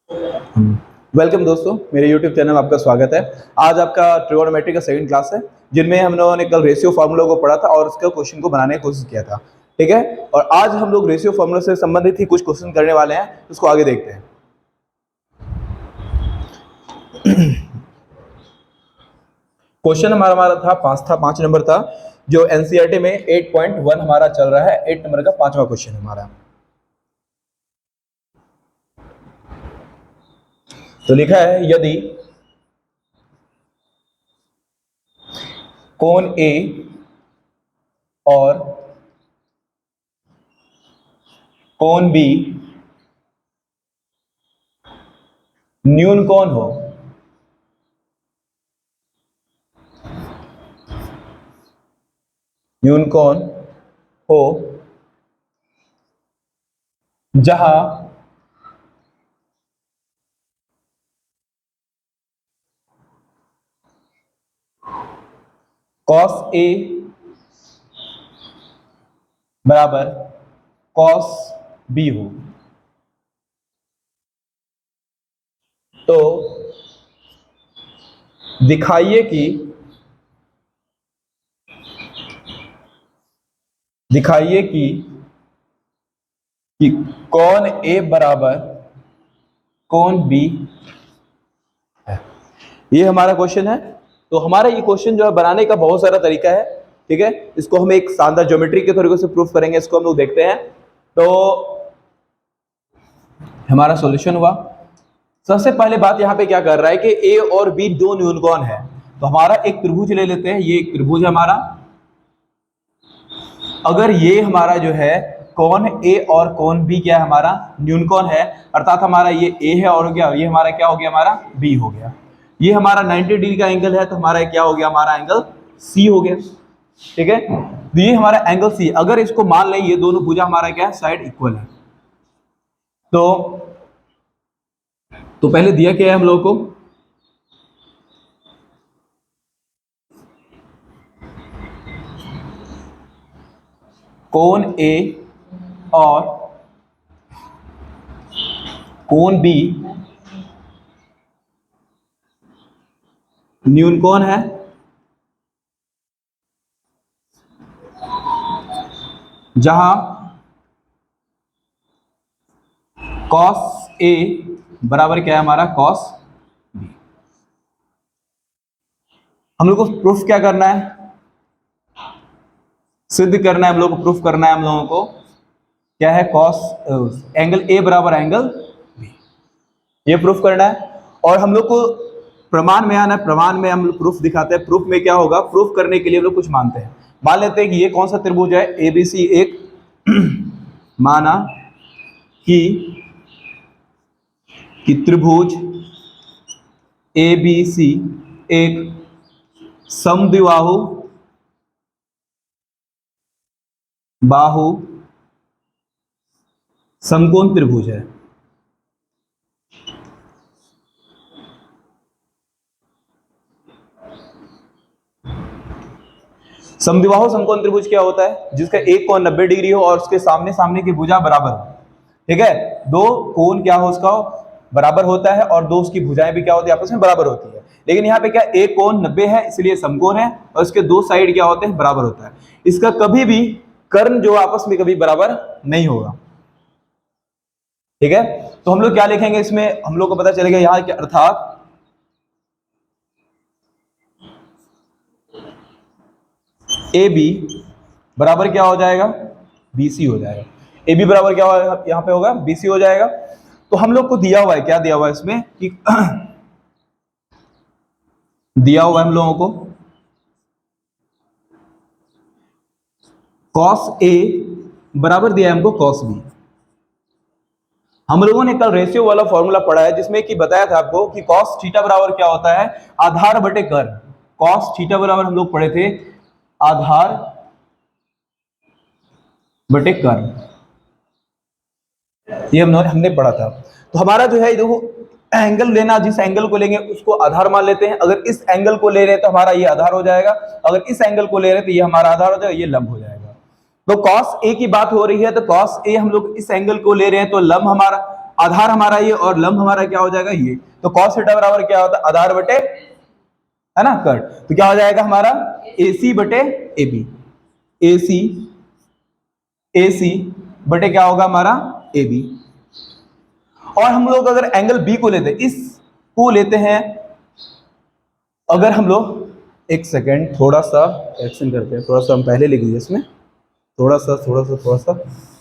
Welcome दोस्तों, मेरे YouTube channel में आपका स्वागत है। आज आपका ट्रिगोनोमेट्री का सेकंड क्लास है, जिनमें हम लोगों ने कल रेशियो फार्मूला को पढ़ा था और उसका क्वेश्चन को बनाने की कोशिश किया था। ठीक है, और आज हम लोग रेशियो फार्मूला से संबंधित ही कुछ क्वेश्चन करने वाले हैं, उसको आगे देखते हैं। क्वेश्चन हमारा था 5 नंबर था, जो एनसीईआरटी में 8.1 हमारा चल रहा है। 8 नंबर का 5वां क्वेश्चन हमारा। तो लिखा है, यदि कोण ए और कोण बी न्यून कोण हो, न्यून कोण हो जहां cos A बराबर cos B हो, तो दिखाइए कि कोण A बराबर कोण B है। ये हमारा क्वेश्चन है। तो हमारा ये क्वेश्चन जो है बनाने का बहुत सारा तरीका है। ठीक है, इसको हम एक शानदार ज्योमेट्री के तरीके से प्रूफ करेंगे। इसको हम लोग देखते हैं। तो हमारा सॉल्यूशन हुआ। सबसे पहले बात यहाँ पे क्या कर रहा है कि ए और बी दो न्यून कोण है। तो हमारा एक त्रिभुज ले लेते हैं। ये एक त्रिभुज है हमारा। अगर ये हमारा जो है कोण ए और कोण बी क्या है, हमारा न्यून कोण है, अर्थात हमारा ये ए है और क्या ये हमारा क्या हो गया, हमारा बी हो गया। ये हमारा 90 डिग्री का एंगल है, तो हमारा क्या हो गया, हमारा एंगल सी हो गया। ठीक है, तो ये हमारा एंगल सी। अगर इसको मान लें ये दोनों भुजा हमारा क्या है, साइड इक्वल है, तो पहले दिया क्या है हम लोगों को, कोण ए और कोण बी न्यून कोण है जहां cos A बराबर क्या है, हमारा cos B। हम लोग को प्रूफ क्या करना है, सिद्ध करना है। हम लोग को प्रूफ करना है, हम लोगों को क्या है, एंगल A बराबर एंगल B, ये प्रूफ करना है। और हम लोग को प्रमाण में आना है। प्रमाण में हम लोग प्रूफ दिखाते हैं। प्रूफ में क्या होगा, प्रूफ करने के लिए हम लोग कुछ मानते हैं। मान लेते हैं कि ये कौन सा त्रिभुज है, ABC एक माना कि त्रिभुज ABC एक समद्विबाहु समकोण त्रिभुज है। समद्विबाहु समकोण त्रिभुज क्या होता है, जिसका एक कोण 90 डिग्री हो और उसके सामने सामने की भुजा बराबर हो। ठीक है, दो कोण क्या हो उसका बराबर होता है और दो उसकी भुजाएं भी क्या होती है, आपस में बराबर होती है। लेकिन यहाँ पे क्या, एक कोण 90 है इसलिए समकोण है और इसके दो साइड क्या होते हैं, बराबर होता है। इसका कभी भी कर्ण जो आपस में कभी बराबर नहीं होगा। ठीक है, तो हम लोग क्या लिखेंगे इसमें, हम लोग को पता चलेगा यहाँ के अर्थात ए बी बराबर क्या हो जाएगा, BC हो जाएगा। ए बी बराबर क्या होगा, यहाँ पे होगा BC हो जाएगा। तो हम लोग को दिया हुआ है, क्या दिया हुआ है इसमें कि दिया हुआ है हम लोगों को cos A बराबर दिया है हमको cos B। हम लोगों ने कल रेशियो वाला फॉर्मूला पढ़ा है, जिसमें कि बताया था आपको कि cos थीटा बराबर क्या होता है, आधार बटे कर्ण। cos थीटा बराबर हम लोग पढ़े थे आधार बटे कर्ण, ये हमने पढ़ा था। तो हमारा जो है देखो, एंगल लेना, जिस एंगल को लेंगे उसको आधार मान लेते हैं। अगर इस एंगल को ले रहे हैं तो हमारा ये आधार हो जाएगा, अगर इस एंगल को ले रहे हैं तो ये हमारा आधार हो जाएगा, ये लंब हो जाएगा। तो cos A की बात हो रही है, तो cos A हम लोग इस एंगल को ले रहे हैं तो लंब हमारा आधार हमारा ये और लंब हमारा क्या हो जाएगा ये। तो cos थीटा बराबर क्या होता है, आधार बटे, है ना, कर्ण। तो क्या हो जाएगा हमारा AC बटे AB, AC AC बटे क्या होगा हमारा AB। और हम लोग अगर एंगल B को लेते हैं, इसको लेते हैं, अगर हम लोग, एक सेकेंड थोड़ा सा एक्शन करते हैं, थोड़ा सा हम पहले लिख लीजिए इसमें, थोड़ा सा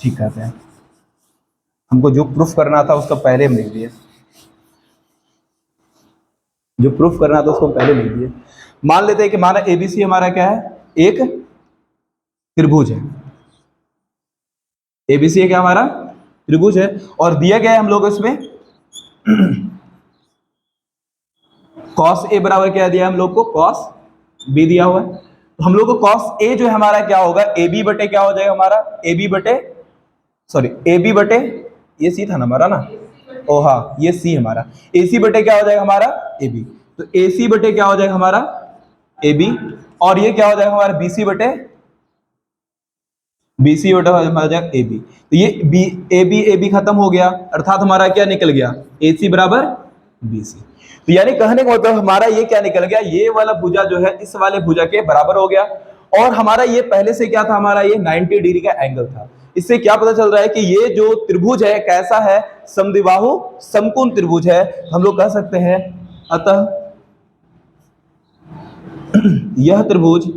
ठीक करते हैं। हमको जो प्रूफ करना था उसका पहले हम लिख दिए, जो प्रूफ करना था उसको पहले लिख दिए। मान लेते हैं कि हमारा ABC हमारा क्या है, एक त्रिभुज है। ABC क्या हमारा त्रिभुज है, और दिया गया है हम लोग इसमें cos A बराबर क्या दिया हम लोग को, cos B दिया हुआ है। तो हम लोग को cos A जो है हमारा क्या होगा, AB बटे क्या हो जाएगा हमारा, AB बटे, सॉरी AB बटे, ये C था ना हमारा ना, ओ हाँ ये C हमारा, AC बटे क्या हो जाएगा हमारा AB। तो AC बटे क्या हो जाएगा हमारा AB, और ये क्या हो जाएगा हमारा BC बटे हो जाएगा AB। तो ये AB खत्म हो गया, अर्थात हमारा क्या निकल गया, AC बराबर BC। तो यानी कहने का मतलब हमारा ये क्या निकल गया, ये वाला भुजा जो है इस वाले भुजा के बराबर हो गया। और हमारा ये पहले से क्या था, हमारा ये 90 डिग्री का एंगल था। इससे क्या पता चल रहा है कि ये जो त्रिभुज है कैसा है, समद्विबाहु समकोण त्रिभुज है, हम लोग कह सकते हैं। अतः यह त्रिभुज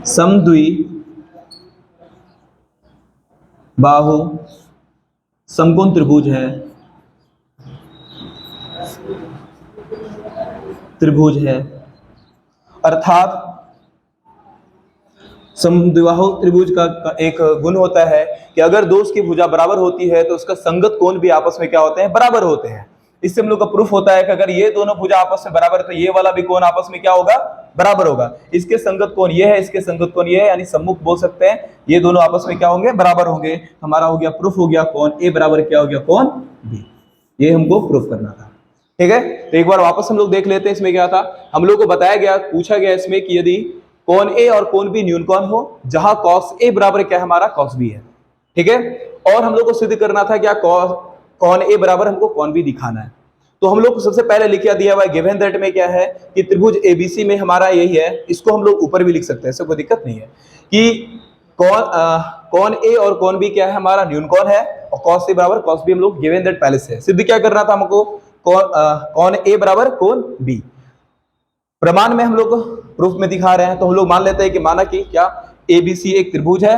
समद्विबाहु समकोण त्रिभुज है, अर्थात समद्विबाहु त्रिभुज का एक गुण होता है कि अगर दो उसकी भुजा बराबर होती है तो उसका संगत कोण भी आपस में क्या होते हैं, बराबर होते हैं। इससे हम लोग का प्रूफ होता है कि अगर ये दोनों भुजा आपस में बराबर है तो ये वाला भी कोण आपस में क्या होगा, बराबर होगा। इसके संगत कोण ये है, इसके संगत कोण ये है, यानी सम्मुख बोल सकते हैं, ये दोनों आपस में क्या होंगे, बराबर होंगे। हमारा हो गया प्रूफ, हो गया कोण A बराबर क्या हो गया, कोण B। ये हमको प्रूफ करना था, ठीक है। तो एक बार वापस हम लोग देख लेते हैं इसमें क्या था। हम लोग को बताया गया, पूछा गया इसमें कि यदि कोण A और कोण B न्यून कोण हो, जहां cos A बराबर क्या है हमारा cos B है, ठीक है। और हम लोग को सिद्ध करना था क्या, कोण A बराबर हमको कोण B दिखाना है। तो हम लोग को सबसे पहले लिखा दिया हुआ है गिवन दैट में क्या है कि त्रिभुज ABC में हमारा यही है। इसको हम लोग ऊपर भी लिख सकते हैं, ऐसे कोई दिक्कत नहीं है, कि कोण A और कोण B क्या है हमारा न्यून कोण है, और cos A बराबर cos B हम लोग गिवन दैट पहले से है। सिद्ध क्या करना था हमको, कोण A बराबर कोण B। प्रमाण में हम लोग प्रूफ में दिखा रहे हैं, तो हम लोग मान लेते हैं कि माना कि क्या ABC एक त्रिभुज है,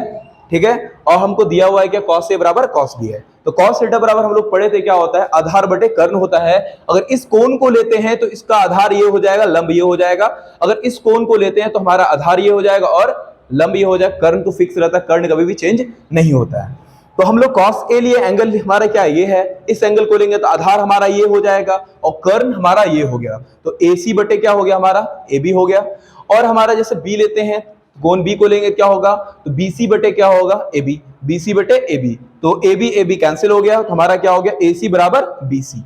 ठीक है, और हमको दिया हुआ है क्या cos A बराबर cos B है। तो cos थीटा बराबर हम लोग पढ़े थे क्या होता है, आधार बटे कर्ण होता है। अगर इस कोण को लेते हैं तो इसका आधार ये हो जाएगा, लंब ये हो जाएगा। अगर इस कोण को लेते हैं तो हमारा आधार ये हो जाएगा और लंब ये हो जाएगा। कर्ण तो फिक्स रहता है, कर्ण कभी भी चेंज नहीं होता है। तो हम लोग cos A लिए एंगल हमारा क्या ये है, इस एंगल को लेंगे तो आधार हमारा ये हो जाएगा और कर्ण हमारा ये हो गया। तो AC बटे क्या हो गया हमारा AB हो गया। और हमारा जैसे B लेते हैं, कोण B को लेंगे क्या होगा, तो BC बटे क्या होगा AB, BC बटे AB। तो AB कैंसिल हो गया, तो हमारा क्या हो गया AC बराबर BC।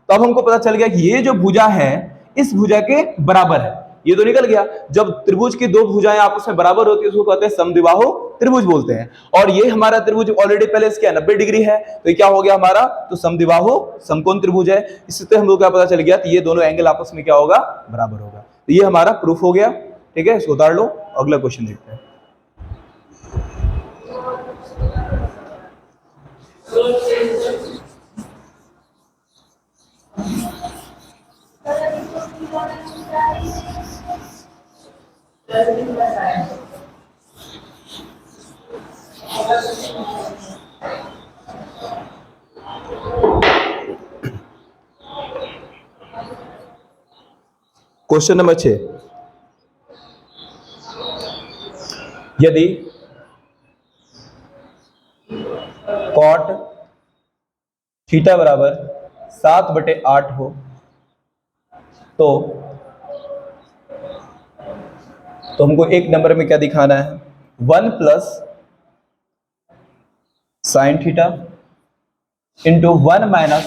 तो अब हमको पता चल गया कि ये जो भुजा है इस भुजा के बराबर है, ये तो निकल गया। जब त्रिभुज की दो भुजाएं आपस में बराबर होती है उसको कहते हैं समद्विबाहु त्रिभुज बोलते हैं। और ये हमारा त्रिभुज ऑलरेडी पहले इसके 90 डिग्री है, तो ये क्या हो गया हमारा, तो समद्विबाहु समकोण त्रिभुज है। इससे हम लोग क्या पता चल गया, तो ये दोनों एंगल आपस में क्या होगा, बराबर होगा। तो ये हमारा प्रूफ हो गया, ठीक है। इसको उतार लो, अगला क्वेश्चन देखते हैं। क्वेश्चन नंबर 6, यदि कॉट थीटा बराबर 7/8 हो तो हमको एक नंबर में क्या दिखाना है, 1 plus sine theta into 1 minus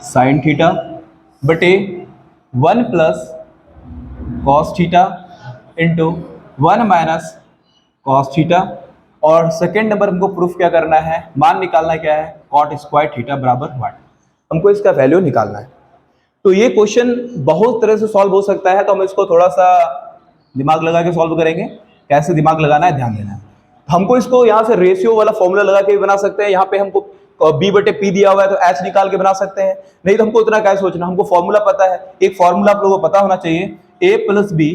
sine theta बटे 1 plus cos theta into 1 minus cos theta. और सेकेंड नंबर हमको प्रूफ क्या करना है, मान निकालना क्या है, कॉट स्क्वायर थीटा बराबर 1, हमको इसका वैल्यू निकालना है। तो ये क्वेश्चन बहुत तरह से सॉल्व हो सकता है, तो हम इसको थोड़ा सा दिमाग लगा के सॉल्व करेंगे। कैसे दिमाग लगाना है ध्यान देना है। हमको इसको यहाँ से रेशियो वाला फॉर्मूला लगा के भी बना सकते हैं, यहाँ पे हमको b बटे p दिया हुआ है तो h निकाल के बना सकते हैं, नहीं तो हमको इतना क्या सोचना, हमको फॉर्मूला पता है, एक फॉर्मूला आप लोगों को पता होना चाहिए, a प्लस बी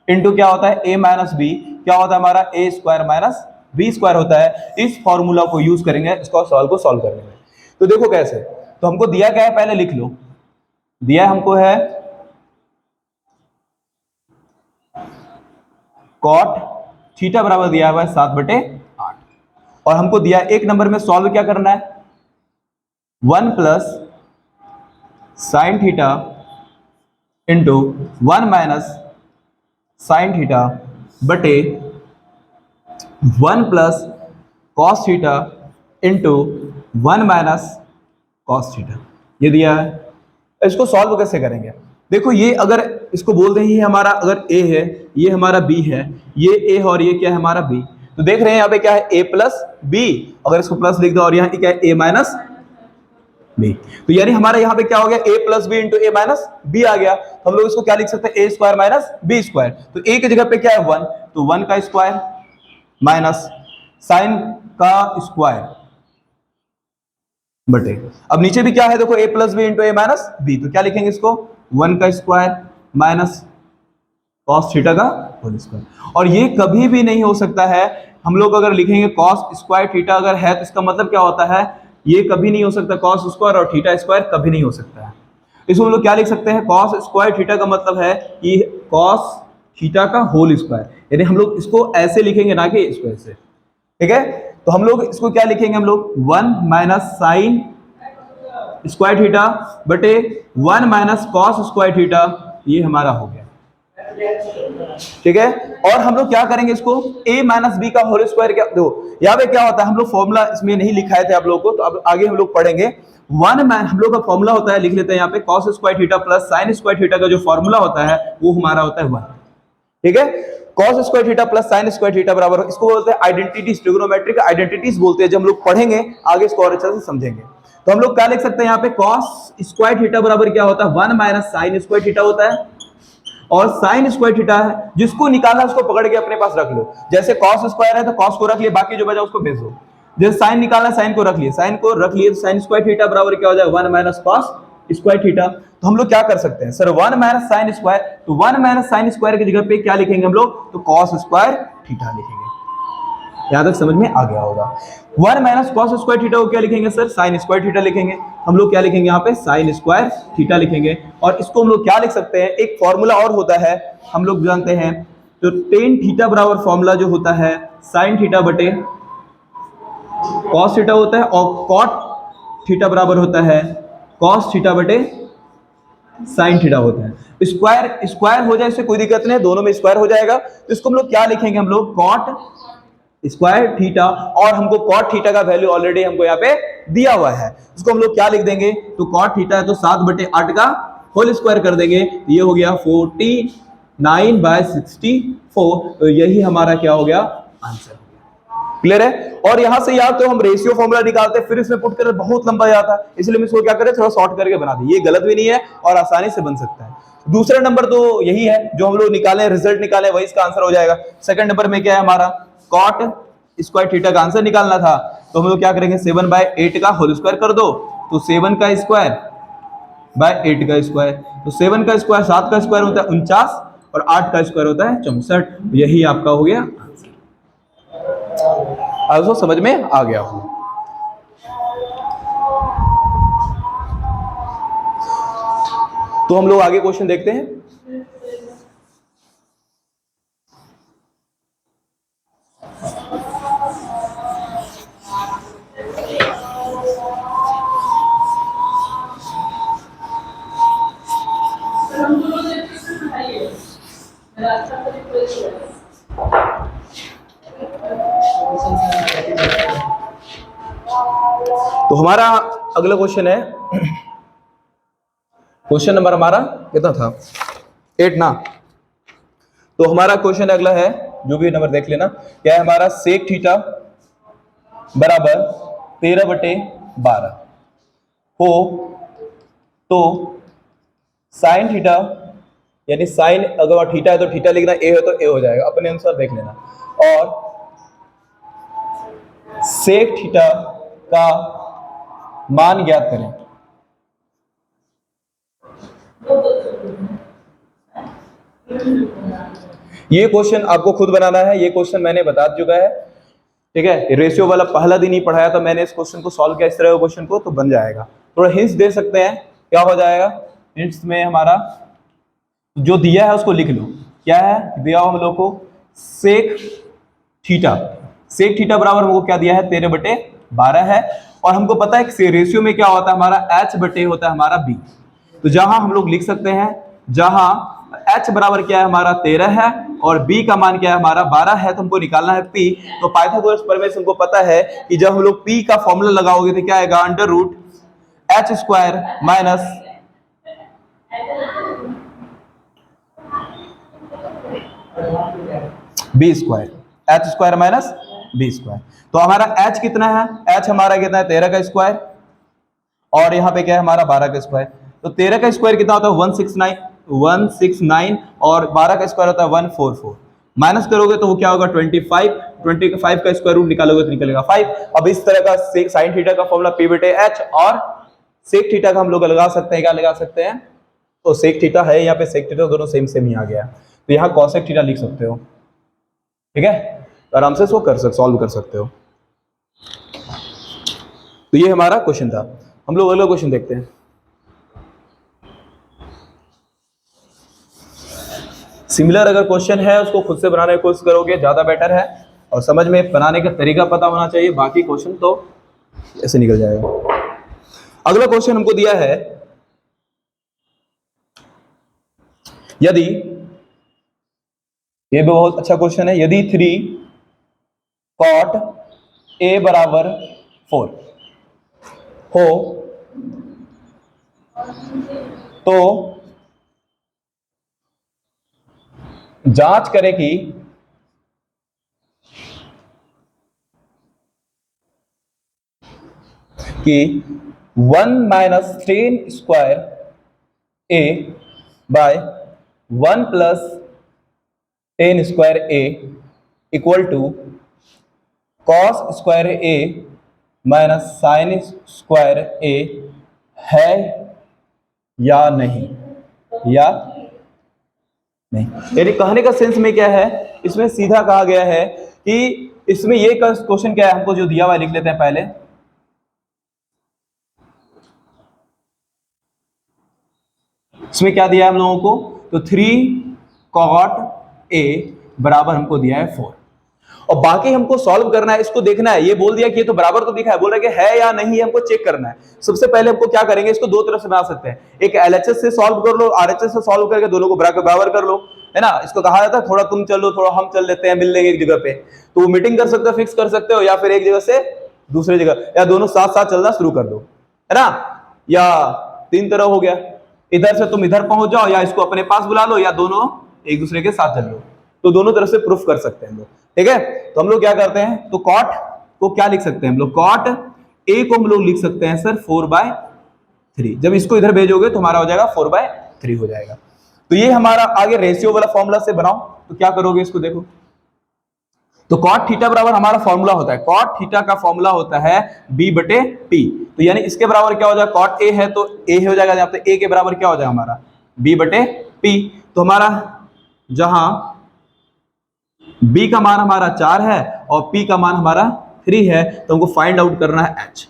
इंटू क्या होता है a माइनस बी, क्या होता है हमारा a square minus b square होता है। इस फॉर्मूला को यूज करेंगे इसको सॉल्व करने में। तो देखो कैसे, तो हमको दिया क्या है पहले लिख लो, दिया हमको है कॉट थीटा बराबर दिया हुआ है 7/8 और हमको दिया एक नंबर में सॉल्व क्या करना है, 1 plus sine theta into 1 minus sine theta बटे 1 plus cos theta into 1 minus cos theta, ये दिया है। इसको सॉल्व कैसे करेंगे, देखो ये अगर इसको बोल दें ये हमारा अगर a है, ये हमारा b है, ये a और ये क्या है हमारा b, तो देख रहे हैं यहाँ पे क्या है a प्लस b, अगर इसको प्लस लिख दो और यहाँ क्या है a माइनस b, तो यानी हमारा यहाँ पे क्या हो गया a plus b into a minus b आ गया। तो हम लोग इसको क्या लिख सकते हैं a square minus b square, तो a की जगह पे क्या है 1, तो 1 का स्क्वायर माइनस साइन का स्क्वायर बटे, अब नीचे भी क्या है देखो a plus b into a minus b, तो क्या लिखेंगे इसको 1 का स्क्वायर माइनस कॉस थीटा का होल स्क्वायर। और ये कभी भी नहीं हो सकता है, हम लोग अगर लिखेंगे कॉस स्क्वायर थीटा अगर है तो इसका मतलब क्या होता है, ये कभी नहीं हो सकता, कॉस स्क्वायर और थीटा स्क्वायर कभी नहीं हो सकता है। इसको हम लोग क्या लिख सकते हैं, कॉस स्क्वायर थीटा का मतलब है कि कॉस थीटा का होल स्क्वायर, यानी हम लोग इसको ऐसे लिखेंगे ना कि इसको ऐसे, ठीक है। तो हम लोग इसको क्या लिखेंगे, हम लोग 1 माइनस साइन स्क्वायर थीटा बटे 1 माइनस कॉस स्क्वायर थीटा, ये हमारा हो गया, ठीक है। और हम लोग क्या करेंगे इसको a माइनस बी का होल स्क्वायर, क्या दो यहाँ पे क्या होता है, हम लोग फॉर्मूला इसमें नहीं लिखाए थे आप लोगों को, तो अब आगे हम लोग पढ़ेंगे। हम लोग का फॉर्मूला होता है, लिख लेते हैं यहाँ पे cos square theta plus sine square theta का जो फॉर्मूला होता है वो हमारा होता है 1, ठीक है। Cos square theta plus sine square theta बराबर, इसको बोलते हैं आइडेंटिटीज, ट्रिग्नोमेट्रिक आइडेंटिटीज बोलते हैं, जब हम लोग पढ़ेंगे आगे इसको और अच्छे से समझेंगे। तो हम लोग क्या लिख सकते हैं यहाँ पे, कॉस स्क्वायर थीटा बराबर क्या होता है 1 माइनस साइन स्क्वायर थीटा होता है, और साइन स्क्वायर थीटा है जिसको निकालना उसको पकड़ के अपने पास रख लो, जैसे कॉस स्क्वायर है तो कॉस को रख लिए, बाकी जो बचा उसको भेज दो। जैसे साइन निकालना साइन को रख लिए, साइन को रख लिए, तो साइन स्क्वायर थीटा बराबर क्या हो जाएगा 1 माइनस कॉस स्क्वायर थीटा। तो हम लोग क्या कर सकते हैं सर 1 माइनस साइन स्क्वायर, तो 1 माइनस साइन स्क्वायर की जगह पे क्या लिखेंगे हम लोग, तो कॉस स्क्वायर थीटा लिखेंगे। यहां तक समझ में आ गया होगा। 1 माइनस कॉस स्क्वायर थीटा को क्या लिखेंगे सर, साइन स्क्वायर थीटा लिखेंगे। हम लोग क्या लिखेंगे यहाँ पे, साइन स्क्वायर थीटा लिखेंगे। और इसको हम लोग क्या लिख सकते हैं, एक फॉर्मूला और होता है हम लोग जानते हैं, तो टेन थीटा बराबर फॉर्मूला जो होता है साइन थीटा बटे कॉस थीटा होता है, और कॉट थीटा बराबर होता है कॉस थीटा बटे साइन थीटा होता है। स्क्वायर स्क्वायर हो जाए इससे कोई दिक्कत नहीं, दोनों में स्क्वायर हो जाएगा। तो इसको हम लोग क्या लिखेंगे, हम लोग कॉट स्क्वायर थीटा, और हमको कॉट थीटा का वैल्यू ऑलरेडी हमको यहाँ पे दिया हुआ है, इसको हम लोग क्या लिख देंगे, तो कॉट थीटा है तो 7/8 का होल स्क्वायर कर देंगे, ये हो गया 49/64। तो यही हमारा क्या हो गया आंसर। क्लियर है। और यहां से याद तो हम रेशियो फॉर्मूला निकालते हैं, फिर इसमें पुट करें बहुत लंबा जाता है, इसलिए हम इसको क्या करें थोड़ा शॉर्ट करके बना दें, ये गलत भी नहीं है और आसानी से बन सकता है। दूसरा नंबर तो यही है जो हम लोग निकाले, रिजल्ट निकाले, वही इसका आंसर हो जाएगा। सेकंड नंबर में क्या है हमारा, कॉट स्क्वायर थीटा का आंसर निकालना था, तो हम लोग क्या करेंगे 7/8 का होल स्क्वायर कर दो, तो 7 का स्क्वायर बाय 8 का स्क्वायर, तो 7 का स्क्वायर 7 का स्क्वायर होता है 49 और 8 का स्क्वायर होता है 64। यही आपका हो गया आंसर। समझ में आ गया हो। तो हम लोग आगे क्वेश्चन देखते हैं। तो हमारा अगला क्वेश्चन है, क्वेश्चन नंबर हमारा कितना था 8 ना। तो हमारा क्वेश्चन अगला है जो भी नंबर देख लेना, क्या है हमारा सेक थीटा बराबर 13/12 हो तो साइन थीटा, यानी साइन अगर थीटा है तो थीटा लिखना, ए है तो ए हो जाएगा, अपने अनुसार देख लेना, और सेक थीटा का मान ज्ञात करें। ये क्वेश्चन आपको खुद बनाना है, ये क्वेश्चन मैंने बता चुका है, ठीक है। रेशियो वाला पहला दिन ही पढ़ाया तो मैंने इस क्वेश्चन को सॉल्व किया इस तरह के क्वेश्चन को, तो बन जाएगा। थोड़ा हिंट्स दे सकते हैं, क्या हो जाएगा हिंट्स में, हमारा जो दिया है उसको लिख लो। क्या है दिया हम लोग को, सेक थीटा, सेक थीटा बराबर हमको क्या दिया है 13/12 है, और हमको पता है कि रेशियो में क्या होता है हमारा h बटे होता है हमारा b। तो जहां हम लोग लिख सकते हैं, जहां h बराबर क्या है हमारा 13 है और b का मान क्या है हमारा 12 है, तो हमको निकालना है p। तो पाइथागोरस प्रमेय से हमको पता है कि जब हम लोग p का फॉर्मूला लगाओगे तो क्या आएगा, under root h square minus b square, h square minus b square. तो हमारा h कितना है, h हमारा कितना है 13 का स्क्वायर, और यहाँ पे क्या है हमारा 12 का स्क्वायर। तो 13 का स्क्वायर कितना होता है 169, और 12 का स्क्वायर होता है 144। माइनस करोगे तो वो क्या होगा 25 का स्क्वायर रूट निकालोगे तो निकलेगा 5। अब इस तरह का साइन थीटा का फॉर्मूला p बटे h, और सेक थीटा का हम लोग लगा सकते हैं, क्या लगा सकते हैं, तो सेक थीटा है यहाँ पे, सेक थीटा दोनों सेम सेम ही आ गया, तो यहाँ कॉसेक थीटा लिख सकते हो, ठीक है, तो आराम से सॉल्व कर सकते हो। तो ये हमारा क्वेश्चन था। हम लोग अगला क्वेश्चन देखते हैं। सिमिलर अगर क्वेश्चन है उसको खुद से बनाने की कोशिश करोगे ज्यादा बेटर है, और समझ में बनाने का तरीका पता होना चाहिए, बाकी क्वेश्चन तो ऐसे निकल जाएगा। अगला क्वेश्चन हमको दिया है, यदि, ये भी बहुत अच्छा क्वेश्चन है, यदि 3 cot a बराबर 4 हो तो जांच करें कि कि 1 minus 10 square a by 1 plus 10 square a equal to cos square a minus sine square a है या नहीं, या नहीं। यानी कहने का सेंस में क्या है, इसमें सीधा कहा गया है कि इसमें ये क्वेश्चन क्या है, हमको जो दिया हुआ लिख लेते हैं पहले। इसमें क्या दिया है हम लोगों को, तो 3 cot a बराबर हमको दिया है 4, और बाकी हमको सॉल्व करना है, इसको देखना है। ये बोल दिया कि ये तो बराबर तो दिखा है, बोल रहा है कि है या नहीं है, हमको चेक करना है। सबसे पहले हमको क्या करेंगे, इसको दो तरह से बना सकते हैं, एक एलएचएस से सॉल्व कर लो, आरएचएस से सॉल्व करके दोनों को बराबर कर लो, है ना। इसको कहा जाता है थोड़ा तुम चल लो थोड़ा हम चल लेते हैं, मिल लेंगे एक जगह पे, तो वो मीटिंग कर सकते हो, फिक्स कर सकते हो, या फिर एक जगह से दूसरी जगह, या दोनों साथ साथ चलना शुरू कर दो, है ना। या 3 तरह हो गया, इधर से तुम इधर पहुंच जाओ, या इसको अपने पास बुला लो, या दोनों एक दूसरे के साथ चल लो, तो दोनों तरफ से प्रूफ कर सकते हैं हम लोग, ठीक है। तो हम लोग क्या करते हैं, तो कॉट को क्या लिख सकते हैं हम लोग, कॉट ए को हम लोग लिख सकते हैं सर 4/3। जब इसको इधर भेजोगे तो हमारा हो जाएगा 4/3 हो जाएगा। तो ये हमारा आगे रेशियो वाला फॉर्मूला से बनाओ, तो क्या करोगे इसको देखो, तो कॉट थीटा बराबर हमारा फॉर्मूला होता है, कॉट थीटा का फॉर्मूला होता है b बटे p। तो यानी इसके बराबर क्या हो जाएगा, कॉट ए है तो a हो जाएगा, यहाँ पे a के बराबर क्या हो जाएगा हमारा b बटे p। तो हमारा जहां b का मान हमारा 4 है और p का मान हमारा 3 है, तो हमको फाइंड आउट करना है h।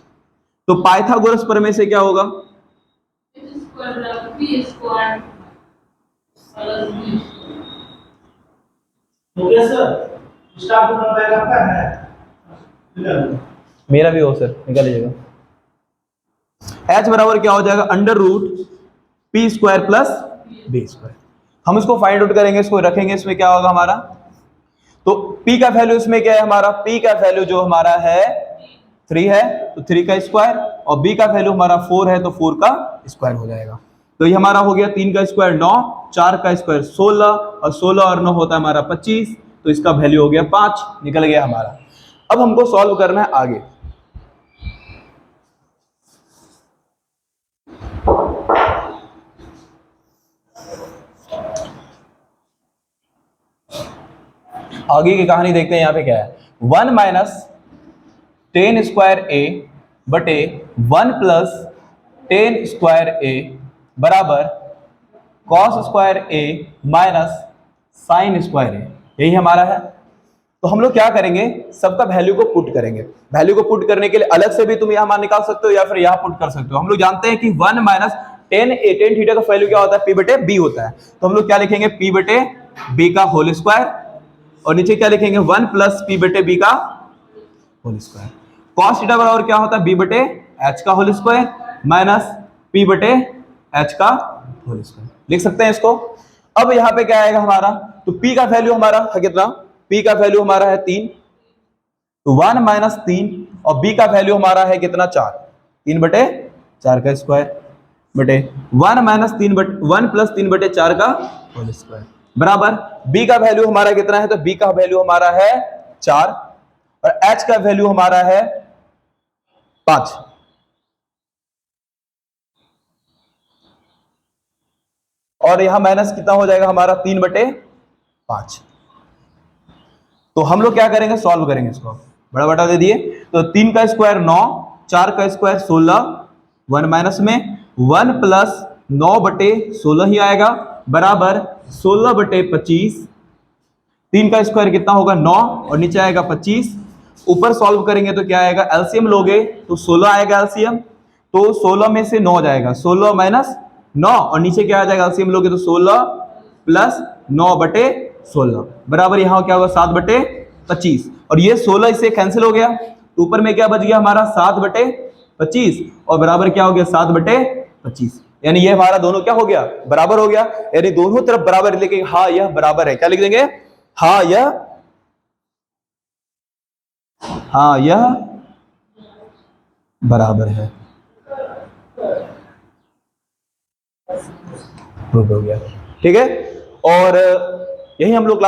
तो पाइथागोरस प्रमेय से क्या होगा, मेरा भी हो सर, निकाल लीजिएगा। h बराबर क्या हो जाएगा, under root p square plus b square. हम इसको फाइंड आउट करेंगे, इसको रखेंगे, इसमें क्या होगा हमारा, तो p का वैल्यू इसमें क्या है हमारा, p का वैल्यू जो हमारा है 3 है, तो 3 का स्क्वायर, और b का वैल्यू हमारा 4 है, तो 4 का स्क्वायर हो जाएगा। तो ये हमारा हो गया 3 का स्क्वायर 9, 4 का स्क्वायर 16, और 16 और 9 होता है हमारा 25, तो इसका वैल्यू हो गया 5, निकल गया हमारा। अब हमको सॉल्व करना है आगे। आगे की कहानी देखते हैं। यहाँ पे क्या है, 1 माइनस 10 स्क्वायर ए बटे 1 प्लस 10 स्क्वायर ए बराबर कॉस स्क्वायर ए माइनस साइन स्क्वायर ए, यही हमारा है। तो हम लोग क्या करेंगे, सबका वैल्यू को पुट करेंगे। वैल्यू को पुट करने के लिए अलग से भी तुम यहाँ मान निकाल सकते हो या फिर यहाँ पुट कर सकते हो। हम लोग जानते हैं कि 1 माइनस टेन थीटा का वैल्यू क्या होता है, पी बटे बी होता है। तो हम लोग क्या लिखेंगे, पी बटे बी का होल स्क्वायर, और नीचे क्या लिखेंगे, 1 प्लस पी बटे बी का होल स्क्वायर। कॉस थीटा बराबर क्या होता है, बी बटे एच का होल स्क्वायर माइनस पी बटे एच का होल स्क्वायर, लिख सकते हैं इसको। अब यहाँ पे क्या आएगा हमारा, तो पी का वैल्यू हमारा है कितना, पी का वैल्यू हमारा है 3, तो 1 माइनस 3, और बी का वैल्यू हमारा है कितना 4, 3 बटे 4 का स्क्वायर बटे 1 माइनस 3 बटे 1 प्लस 3 बटे 4 का होल स्क्वायर बराबर बी का वैल्यू हमारा कितना है, तो बी का वैल्यू हमारा है 4 और एच का वैल्यू हमारा है 5। और यहां माइनस कितना हो जाएगा हमारा, 3 बटे 5। तो हम लोग क्या करेंगे, सॉल्व करेंगे इसको, बड़ा बटा दे दिए। तो 3 का स्क्वायर 9, 4 का स्क्वायर 16, 1 माइनस में 1 प्लस 9 बटे 16 ही आएगा बराबर 16 बटे 25। 3 का स्क्वायर कितना होगा 9 और नीचे आएगा 25। ऊपर सॉल्व करेंगे तो क्या आएगा, एलसीएम लोगे तो 16 आएगा एलसीएम, तो 16 में से 9 जाएगा, 16 माइनस 9 और नीचे क्या आ जाएगा, एलसीएम लोगे तो 16 प्लस 9 बटे 16 बराबर यहाँ क्या होगा 7 बटे 25। और ये 16 इससे कैंसिल हो गया, तो ऊपर में क्या बच गया हमारा 7 बटे 25 और बराबर क्या हो गया 7 बटे 25। यानी ये हमारा दोनों क्या हो गया, बराबर हो गया। यानी दोनों तरफ बराबर लिखेंगे, हाँ यह बराबर है। क्या लिख देंगे, हाँ यह बराबर है। प्रूव हो गया, ठीक है। और यही हम लोग